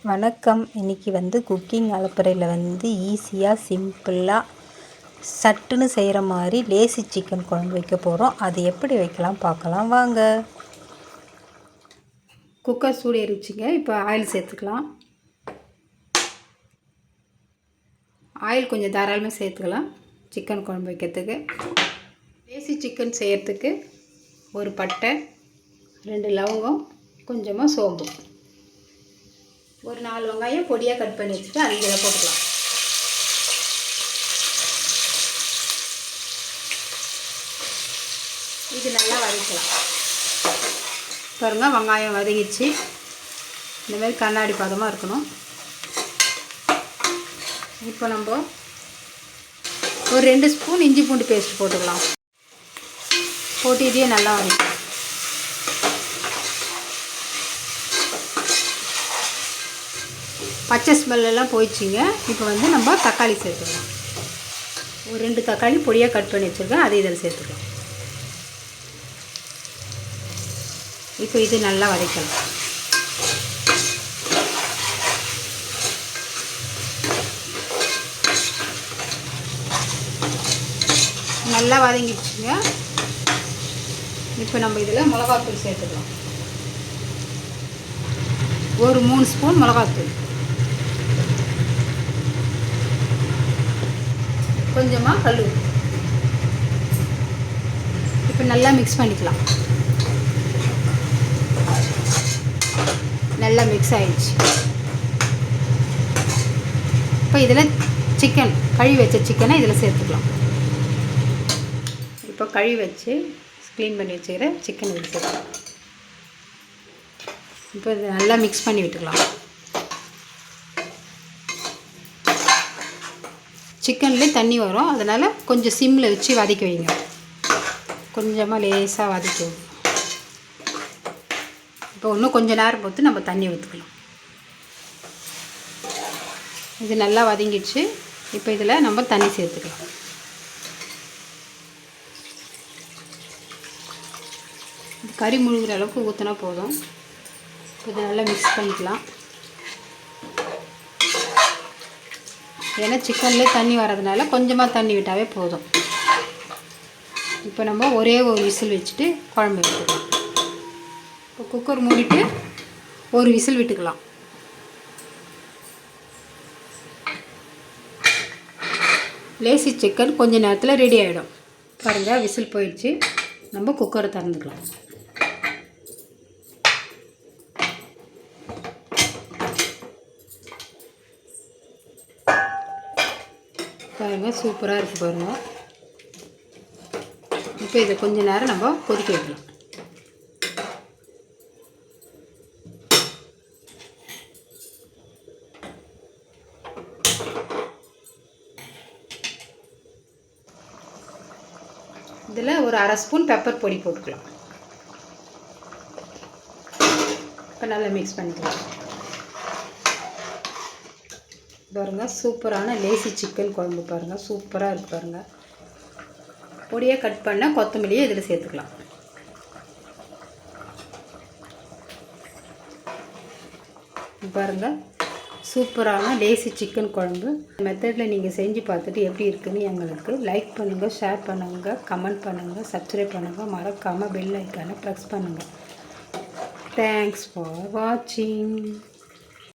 வணக்கம். இன்றைக்கி குக்கிங் அலப்பறையில் ஈஸியாக சிம்பிளாக சட்டுன்னு செய்கிற மாதிரி லேசி சிக்கன் குழம்பு வைக்க போகிறோம். அது எப்படி வைக்கலாம் பார்க்கலாம் வாங்க. குக்கர் சூடு ஏறிச்சிங்க. இப்போ ஆயில் சேர்த்துக்கலாம். ஆயில் கொஞ்சம் தாராளமாக சேர்த்துக்கலாம். சிக்கன் குழம்பு வைக்கிறதுக்கு லேசி சிக்கன் செய்கிறதுக்கு ஒரு பட்டை, 2 லவங்கம், கொஞ்சமாக சோம்பு, ஒரு 4 வெங்காயம் பொடியாக கட் பண்ணி வச்சுட்டு அது இதில் போட்டுக்கலாம். இது நல்லா வதக்கலாம். பாருங்கள், வெங்காயம் வதங்கிச்சு. இந்தமாதிரி கண்ணாடி பதமாக இருக்கணும். இப்போ நம்ம ஒரு 2 ஸ்பூன் இஞ்சி பூண்டு பேஸ்ட் போட்டுக்கலாம். போட்டு இதையே நல்லா வதக்கலாம். பச்சை ஸ்மெல்லாம் போயிடுச்சிங்க. இப்போ நம்ம தக்காளி சேர்த்துக்கலாம். ஒரு 2 தக்காளி பொடியாக கட் பண்ணி வச்சுருக்கேன், அதை இதில் சேர்த்துக்கலாம். இப்போ இது நல்லா வதக்கலாம். நல்லா வதங்கிடுச்சுங்க. இப்போ நம்ம இதில் மிளகாத்தூள் சேர்த்துக்கலாம். ஒரு 3 ஸ்பூன் மிளகாத்தூள், கொஞ்சமாக கல் உப்பு. இப்போ நல்லா மிக்ஸ் பண்ணிக்கலாம். நல்லா மிக்ஸ் ஆகிடுச்சு. இப்போ இதில் சிக்கன் கழுவி வச்ச சிக்கனை இதில் சேர்த்துக்கலாம். இப்போ கழுவி வச்சு க்ளீன் பண்ணி வச்சுக்கிற சிக்கன் இதில் சேர்த்துக்கலாம். இப்போ இதை நல்லா மிக்ஸ் பண்ணி விட்டுக்கலாம். சிக்கன்லேயே தண்ணி வரும், அதனால் கொஞ்சம் சிம்மில் வச்சு வதக்கி வைங்க. கொஞ்சமாக லேசாக வதக்கி வைங்க. இப்போ இன்னும் கொஞ்சம் நேரம் பொறுத்து நம்ம தண்ணி ஊற்றிக்கலாம். இது நல்லா வதங்கிடுச்சு. இப்போ இதில் நம்ம தண்ணி சேர்த்துக்கலாம். கறி முழுகிற அளவுக்கு ஊற்றினா போதும். இதை நல்லா மிக்ஸ் பண்ணிக்கலாம். ஏன்னா சிக்கன்லேயே தண்ணி வரதுனால கொஞ்சமாக தண்ணி விட்டாவே போதும். இப்போ நம்ம ஒரே ஒரு விசில் வச்சுட்டு குழம்பு விட்டுக்கலாம். இப்போ குக்கர் மூடிட்டு ஒரு விசில் விட்டுக்கலாம். லேசி சிக்கன் கொஞ்சம் நேரத்தில் ரெடி ஆகிடும். பாருங்கள், விசில் போயிடுச்சு. நம்ம குக்கரை திறந்துக்கலாம். பாருங்கள், சூப்பராக இருக்குது பாருங்கள். இப்போ இதை கொஞ்சம் நேரம் நம்ம கொதிக்க வைக்கலாம். இதில் ஒரு 1/2 ஸ்பூன் பெப்பர் பொடி போட்டுக்கலாம். இப்போ நல்லா மிக்ஸ் பண்ணிக்கலாம். பாருங்கள், சூப்பரான லேசி சிக்கன் குழம்பு பாருங்கள், சூப்பராக இருக்குது பாருங்கள். பொடியாக கட் பண்ண கொத்தமல்லியை இதில் சேர்த்துக்கலாம். பாருங்கள், சூப்பரான லேசி சிக்கன் குழம்பு. மெத்தடில் நீங்கள் செஞ்சு பார்த்துட்டு எப்படி இருக்குன்னு எங்களுக்கு லைக் பண்ணுங்கள், ஷேர் பண்ணுங்கள், கமெண்ட் பண்ணுங்கள், சப்ஸ்கிரைப் பண்ணுங்கள். மறக்காமல் பெல் ஐக்கானை ப்ரெஸ் பண்ணுங்கள். தேங்க்ஸ் ஃபார் வாட்சிங்.